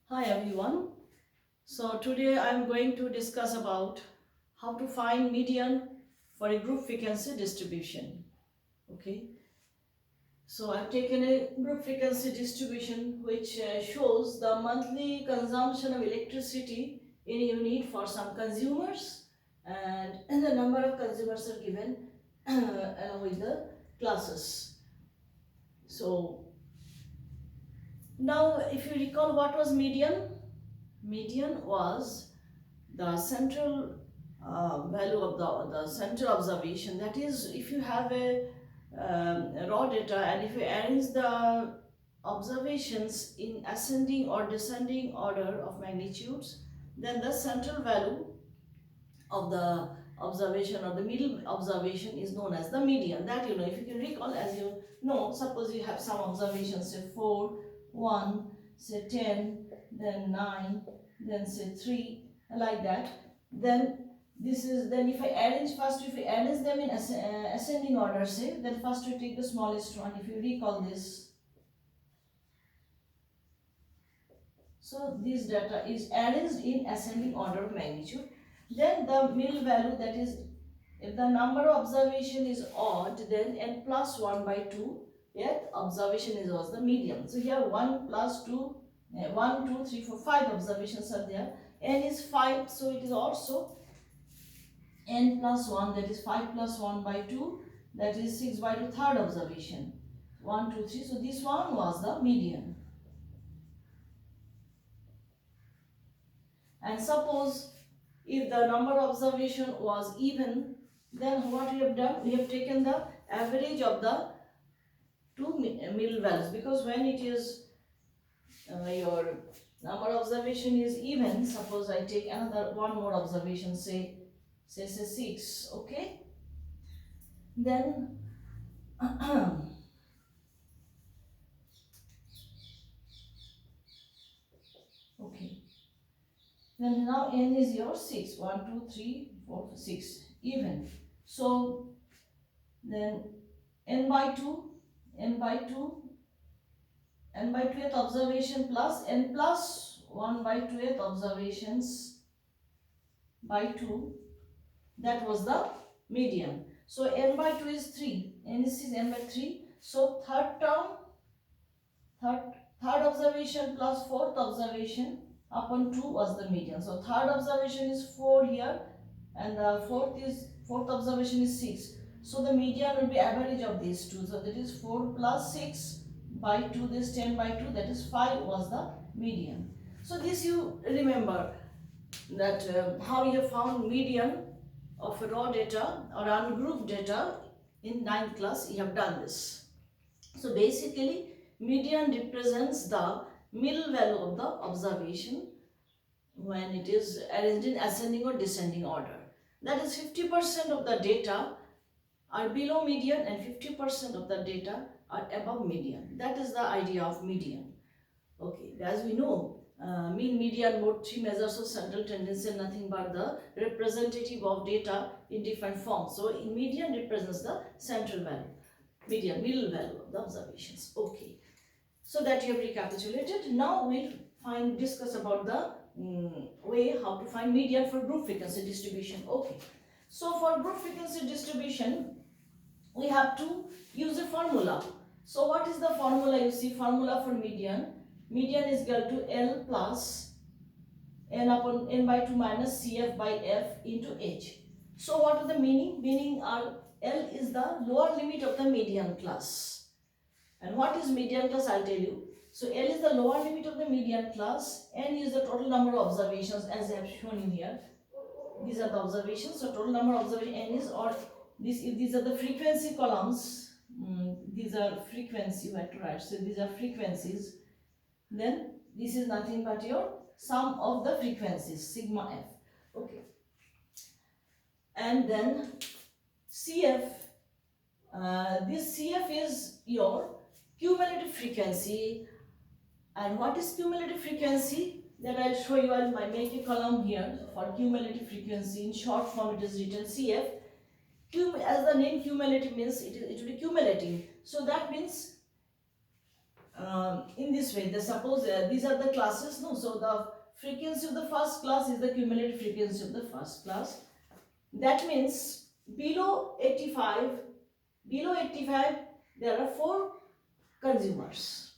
Hi everyone. So today I am going to discuss about how to find median for a group frequency distribution. Okay. So I've taken a group frequency distribution which shows the monthly consumption of electricity in a unit for some consumers, and the number of consumers are given along with the classes. So now if you recall, what was median? Median was the central value of the central observation. That is, if you have a raw data and if you arrange the observations in ascending or descending order of magnitudes, then the central value of the observation or the middle observation is known as the median. That if you can recall, as you know, suppose you have some observations, say 4, 1, say 10, then 9, then say 3, like that. Then if I arrange first, if we arrange them in ascending order, say, then first we take the smallest one. If you recall this, so this data is arranged in ascending order of magnitude. Then the middle value, that is, if the number of observation is odd, then n plus 1 by 2, yet observation is also the median. So here 1 plus 2, 1, 2, 3, 4, 5 observations are there. N is 5, so it is also n plus 1, that is 5 plus 1 by 2, that is 6 by 2, third observation. 1, 2, 3, so this one was the median. And suppose if the number of observation was even, then what we have done? We have taken the average of the two middle values, because when it is your number of observation is even, suppose I take another one more observation, say 6, okay? Then okay. Then now n is your 6. 1, 2, 3, 4, 6. Even. So then n by 2, n by 2, n by 2th observation plus n plus 1 by 2th observations by 2. That was the median. So n by 2 is 3. N is 6, n by 3. So third term, third observation plus fourth observation upon 2 was the median. So third observation is 4 here, and the fourth observation is 6. So the median will be average of these two. So that is 4 plus 6 by 2, this 10 by 2, that is 5 was the median. So this you remember that how you have found median of raw data or ungrouped data in 9th class. You have done this. So basically median represents the middle value of the observation when it is arranged in ascending or descending order. That is 50% of the data are below median and 50% of the data are above median. That is the idea of median. Okay, as we know, mean, median, mode, 3 measures of central tendency are nothing but the representative of data in different forms. So in median represents the central value, median, middle value of the observations. Okay, so that you have recapitulated. Now we'll discuss about the way how to find median for group frequency distribution. Okay, so for group frequency distribution, we have to use a formula. So what is the formula? You see, formula for median. Median is equal to L plus n upon n by 2 minus Cf by f into h. So what are the meaning? Meaning are L is the lower limit of the median class. And what is median class? I'll tell you. So L is the lower limit of the median class. N is the total number of observations, as I have shown you here. These are the observations. So total number of observations N is, or this, if these are the frequency columns, these are frequency, you have to write. So these are frequencies. Then this is nothing but your sum of the frequencies, sigma f. Okay. And then Cf, this Cf is your cumulative frequency. And what is cumulative frequency? That I'll show you. I'll make a column here for cumulative frequency. In short form, it is written Cf. As the name cumulative means, it will be cumulative. So that means in this way. The suppose these are the classes, no? So the frequency of the first class is the cumulative frequency of the first class. That means below 85, there are 4 consumers.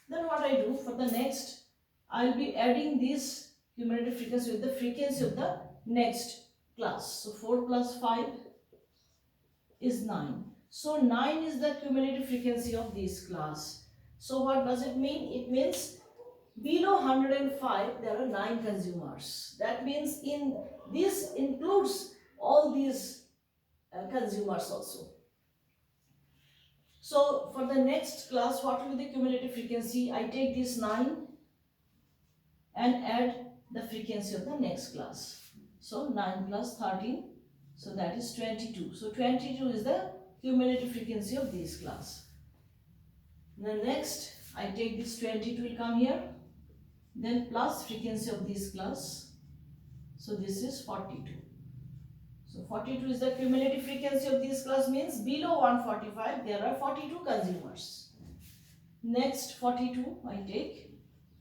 Then what I do for the next, I'll be adding this cumulative frequency with the frequency of the next class. So 4 plus 5 is 9. So 9 is the cumulative frequency of this class. So what does it mean? It means below 105 there are 9 consumers. That means in this includes all these consumers also. So for the next class, what will be the cumulative frequency? I take this 9 and add the frequency of the next class. So 9 plus 13, so that is 22. So 22 is the cumulative frequency of this class. Then next, I take this 22 will come here, then plus frequency of this class. So this is 42. So 42 is the cumulative frequency of this class, means below 145 there are 42 consumers. Next 42 I take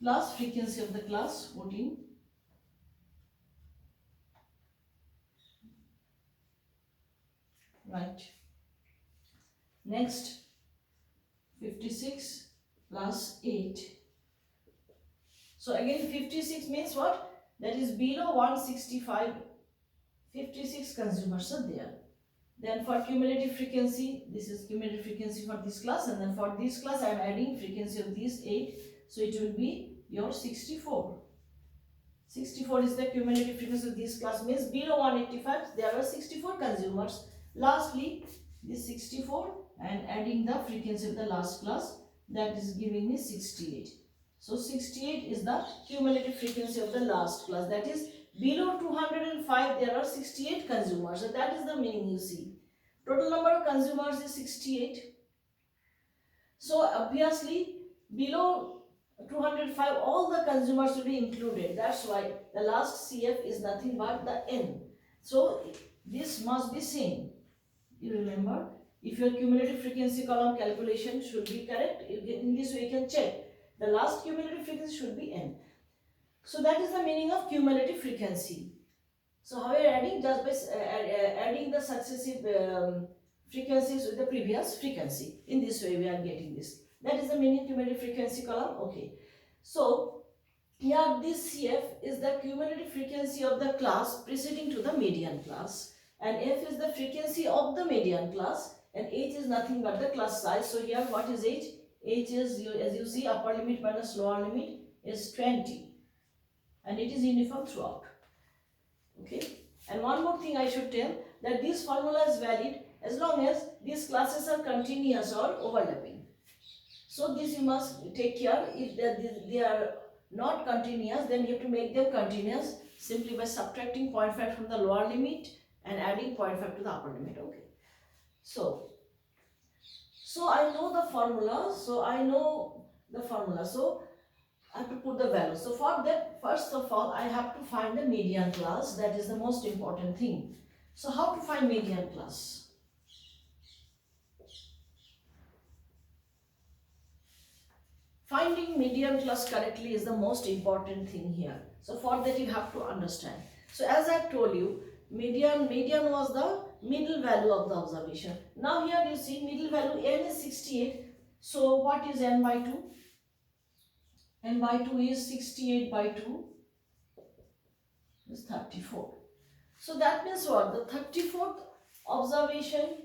plus frequency of the class 14. Right. Next 56 plus 8. So again 56 means what? That is below 165. 56 consumers are there. Then for cumulative frequency, this is cumulative frequency for this class, and then for this class I am adding frequency of these 8, so it will be your 64. 64 is the cumulative frequency of this class, means below 185 there are 64 consumers. Lastly, this 64 and adding the frequency of the last class, that is giving me 68. So 68 is the cumulative frequency of the last class, that is below 205 there are 68 consumers. So that is the meaning you see. Total number of consumers is 68. So obviously below 205 all the consumers will be included. That's why the last CF is nothing but the N. So this must be same. You remember, if your cumulative frequency column calculation should be correct, in this way you can check. The last cumulative frequency should be N. So that is the meaning of cumulative frequency. So how we are adding? Just by adding the successive frequencies with the previous frequency. In this way we are getting this. That is the meaning cumulative frequency column. Okay. So here this CF is the cumulative frequency of the class preceding to the median class, and F is the frequency of the median class, and H is nothing but the class size. So here what is H? H is, as you see, upper limit minus lower limit is 20. And it is uniform throughout. Okay. And one more thing I should tell, that this formula is valid as long as these classes are continuous or overlapping. So this you must take care. If they are not continuous, then you have to make them continuous simply by subtracting 0.5 from the lower limit and adding 0.5 to the upper limit. Okay. So I know the formula. So I have to put the value. So for that, first of all, I have to find the median class. That is the most important thing. So how to find median class? Finding median class correctly is the most important thing here. So for that you have to understand. So as I told you, median was the middle value of the observation. Now here you see middle value N is 68. So what is N by 2? N by 2 is 68 by 2 is 34. So that means what? The 34th observation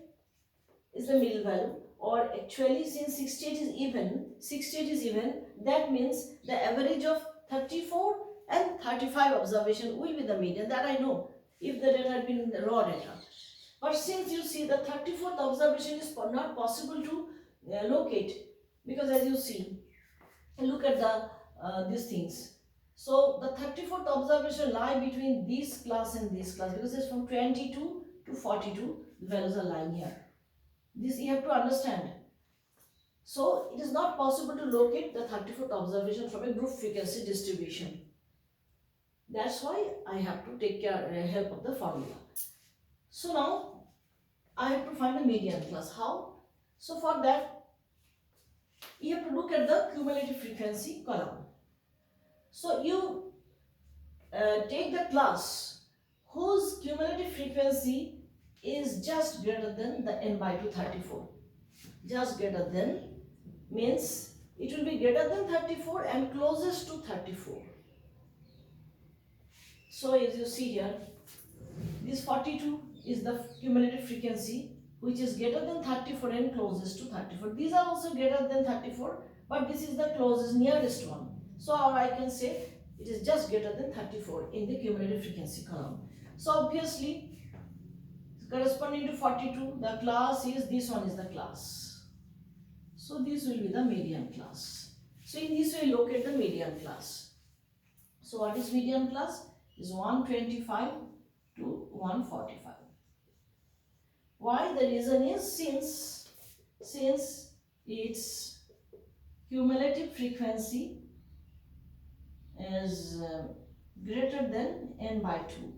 is the middle value, or actually since 68 is even, that means the average of 34 and 35 observation will be the median. That I know if the data had been raw data. But since you see the 34th observation is not possible to locate, because as you see, look at the these things. So the 34th observation lie between this class and this class, because it's from 22 to 42 the values are lying here. This you have to understand. So it is not possible to locate the 34th observation from a group frequency distribution. That's why I have to take help of the formula. So now I have to find the median class. How? So for that You have to look at the cumulative frequency column. So you take the class whose cumulative frequency is just greater than the n by 2 34. Just greater than means it will be greater than 34 and closest to 34. So as you see here, this 42 is the cumulative frequency which is greater than 34 and closest to 34. These are also greater than 34, but this is the closest, nearest one. So I can say it is just greater than 34 in the cumulative frequency column. So obviously, corresponding to 42, the class is, this one is the class. So this will be the median class. So in this way, locate the median class. So what is median class? Is 125 to 145. Why? The reason is since its cumulative frequency is greater than n by 2.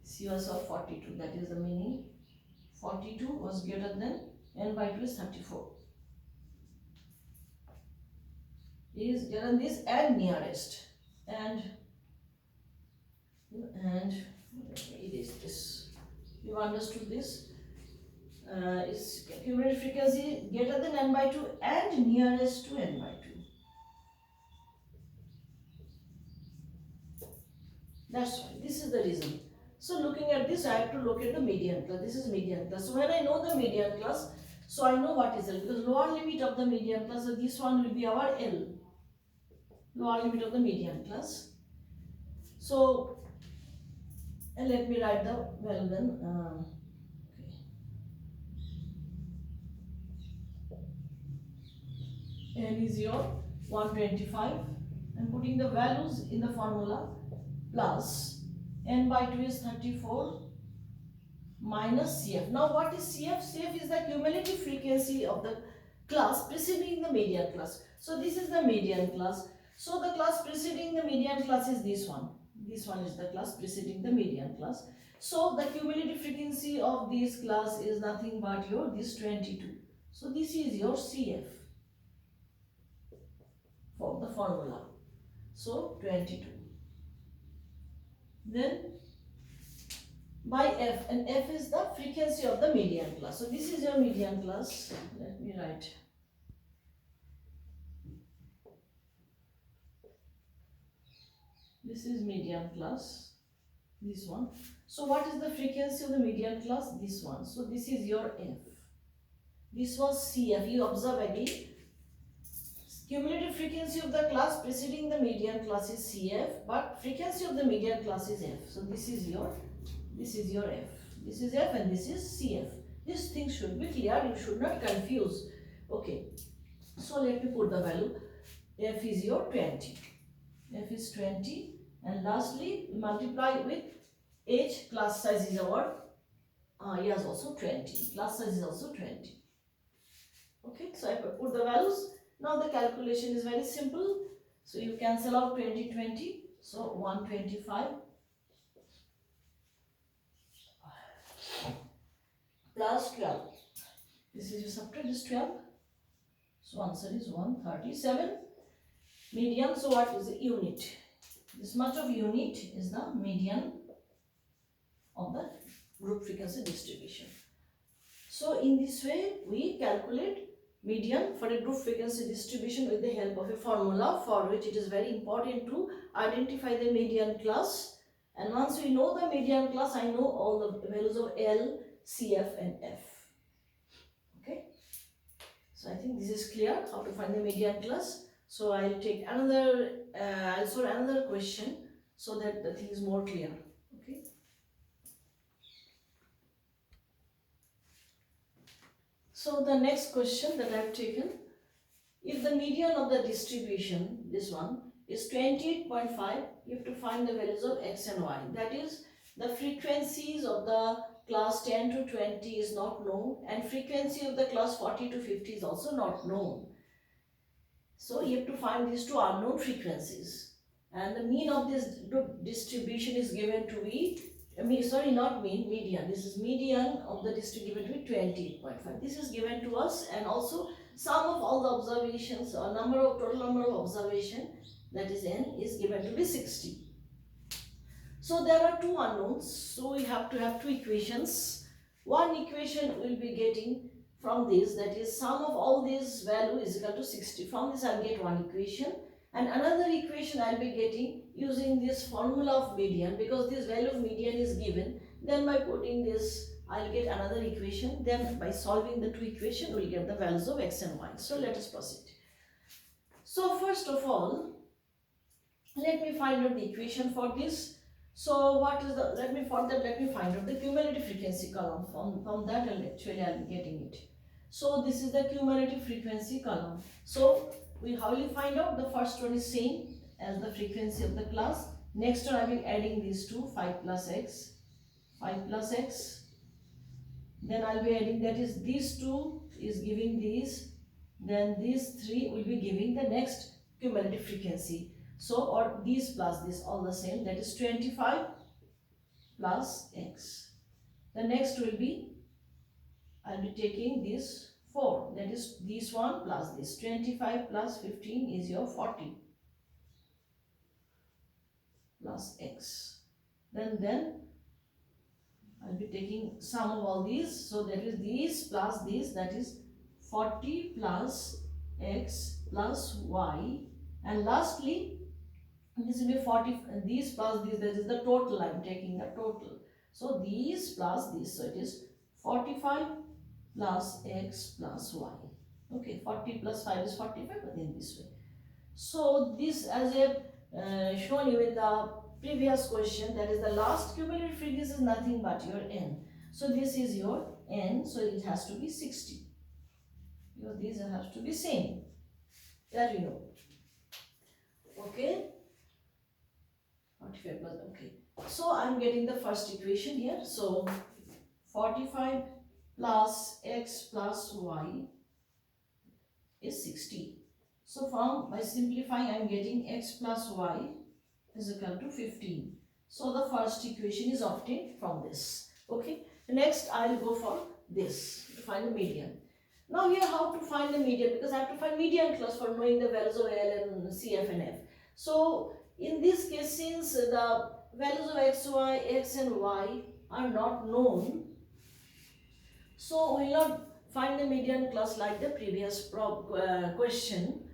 C was of 42, that is the meaning. 42 was greater than n by 2 is 34. Is greater than this and nearest. And it is this. You understood this? Its cumulative frequency greater than n by 2 and nearest to n by 2. That's why. This is the reason. So looking at this, I have to locate the median class. This is median class. So when I know the median class, so I know what is L, because lower limit of the median class, so this one will be our L. Lower limit of the median class. So and let me write the value then. N is your 125. I'm putting the values in the formula, plus n by 2 is 34 minus CF. Now what is CF? CF is the cumulative frequency of the class preceding the median class. So this is the median class. So the class preceding the median class is this one. This one is the class preceding the median class. So the cumulative frequency of this class is nothing but your this 22. So this is your CF for the formula. So 22. Then by F, and F is the frequency of the median class. So this is your median class. Let me write. This is median class, this one. So what is the frequency of the median class? This one. So this is your F. This was CF. You observe again. Cumulative frequency of the class preceding the median class is CF, but frequency of the median class is F. So this is your F. This is F and this is CF. This thing should be clear. You should not confuse. Okay. So let me put the value. F is your 20. F is 20, and lastly multiply with H. Class size is our yes, also 20. Class size is also 20. Okay, so I put the values. Now the calculation is very simple. So you cancel out 20, 20. So 125 plus 12. This is you subtract this 12. So answer is 137. Median, so what is the unit? This much of unit is the median of the group frequency distribution. So in this way we calculate median for a group frequency distribution with the help of a formula, for which it is very important to identify the median class. And once we know the median class, I know all the values of L, CF and F. Okay. So I think this is clear how to find the median class. So I'll take another, I'll solve another question so that the thing is more clear. Okay. So the next question that I've taken, if the median of the distribution, this one, is 28.5, you have to find the values of X and Y. That is, the frequencies of the class 10 to 20 is not known, and frequency of the class 40 to 50 is also not known. So you have to find these two unknown frequencies, and the mean of this group distribution is given to be sorry, not mean, median. This is median of the district given to be 28.5. This is given to us, and also sum of all the observations or total number of observation, that is n, is given to be 60. So there are two unknowns, so we have to have two equations. One equation we will be getting from this, that is sum of all these value is equal to 60. From this I will get one equation, and another equation I will be getting using this formula of median, because this value of median is given. Then by putting this I will get another equation. Then by solving the two equations we will get the values of x and y. So let us proceed. So first of all, let me find out the equation for this. So what is the, let me find out the cumulative frequency column. From that actually I will be getting it. So this is the cumulative frequency column. So we how will you find out? The first one is same as the frequency of the class. Next one I will be adding these two, 5 plus x. Then I will be adding, that is these two is giving these. Then these three will be giving the next cumulative frequency. So, or these plus this, all the same, that is 25 plus x. The next will be, I will be taking this 4, that is this one plus this. 25 plus 15 is your 40 plus x. Then I will be taking sum of all these, so that is these plus this, that is 40 plus x plus y, and lastly this will be 40, these plus this, that is the total, I am taking the total. So these plus this, so it is 45 plus x plus y. Okay, 40 plus 5 is 45, but in this way. So this, as I have shown you in the previous question, that is the last cumulative frequency is nothing but your n. So this is your n, so it has to be 60. Because these have to be same. That you know. Okay. 45 plus, okay. So I am getting the first equation here. So 45 plus x plus y is 60. So from, by simplifying, I am getting x plus y is equal to 15. So the first equation is obtained from this. Okay. Next I will go for this to find the median. Now here how to find the median, because I have to find median class for knowing the values of L and CF and F. So in this case, since the values of x and y are not known, so we will not find the median class like the previous question.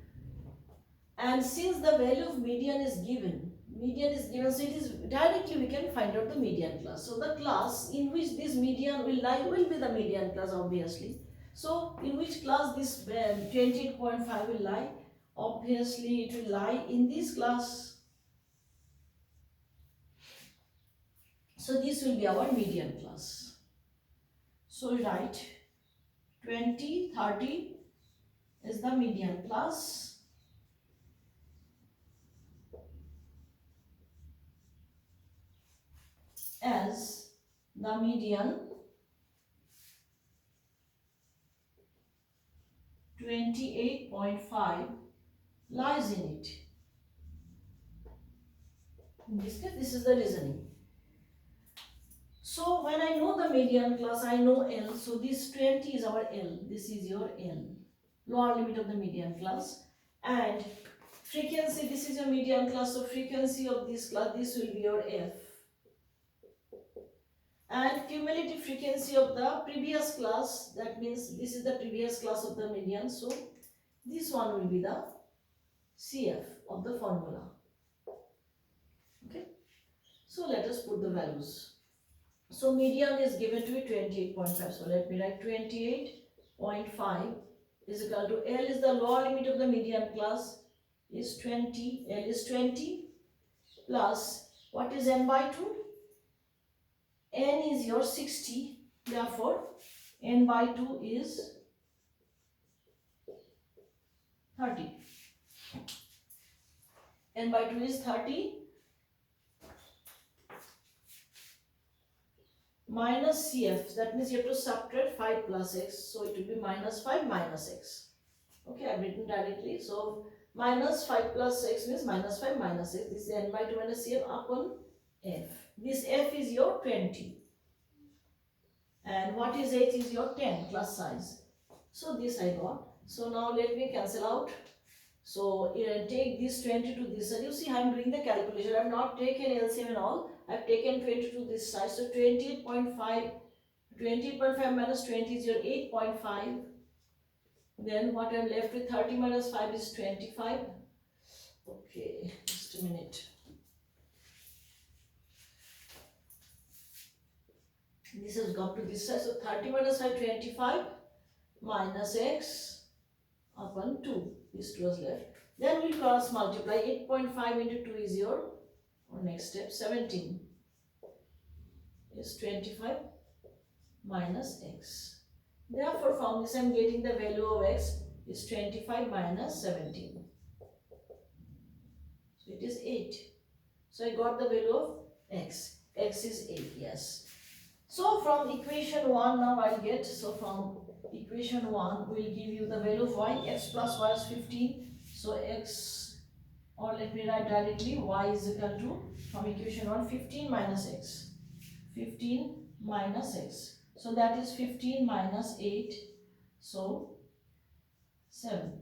And since the value of median is given, so it is directly we can find out the median class. So the class in which this median will lie will be the median class, obviously. So in which class this 28.5 will lie? Obviously it will lie in this class. So this will be our median class. So we write 20, 30 is the median class. As the median 28.5 lies in it. In this case, this is the reasoning. So when I know the median class, I know L. So this 20 is our L. This is your L, lower limit of the median class. And frequency, this is your median class. So frequency of this class, this will be your F. And cumulative frequency of the previous class, that means this is the previous class of the median. So this one will be the CF of the formula. Okay. So let us put the values. So median is given to be 28.5. So let me write 28.5 is equal to L is the lower limit of the median class is 20. L is 20 plus what is n by 2? N is your 60. Therefore, n by 2 is 30. N by 2 is 30. Minus CF, that means you have to subtract 5 plus x, so it will be minus 5 minus x. Okay, I have written directly. So minus 5 plus x means minus 5 minus x. This is n by 2 minus CF upon f. This F is your 20. And what is H is your 10 class size. So this I got. So now let me cancel out. So take this 20 to this side. You see I am doing the calculation. I have not taken LCM and all. I have taken 20 to this side. So 28.5 minus 20 is your 8.5. Then what I am left with 30 minus 5 is 25. Okay, just a minute. This has gone to this side. So 30 minus 5, 25 minus x upon 2. This 2 is left. Then we cross multiply. 8.5 into 2 is your next step. 17 is 25 minus x. Therefore, from this I am getting the value of x is 25 minus 17. So it is 8. So I got the value of x. X is 8, yes. So from equation 1 now I will get, so from equation 1 will give you the value of y. X plus y is 15. So x, or let me write directly, y is equal to, from equation 1, 15 minus x. 15 minus x. So that is 15 minus 8. So 7.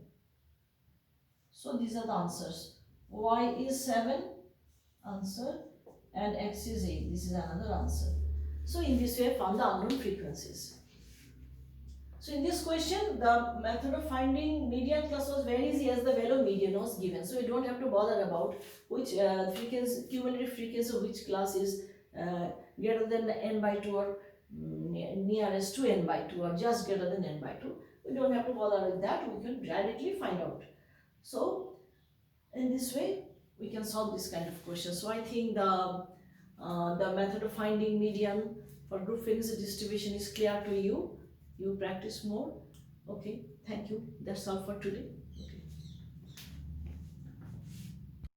So these are the answers. Y is 7, answer, and x is 8. This is another answer. So in this way I found the unknown frequencies. So in this question, the method of finding median class was very easy as the value of median was given. So you don't have to bother about which cumulative frequency of which class is greater than n by 2 or nearest to n by 2 or just greater than n by 2. We don't have to bother with that. We can directly find out. So in this way we can solve this kind of question. So I think the method of finding median for group frequency distribution is clear to you. You practice more. Okay, thank you. That's all for today.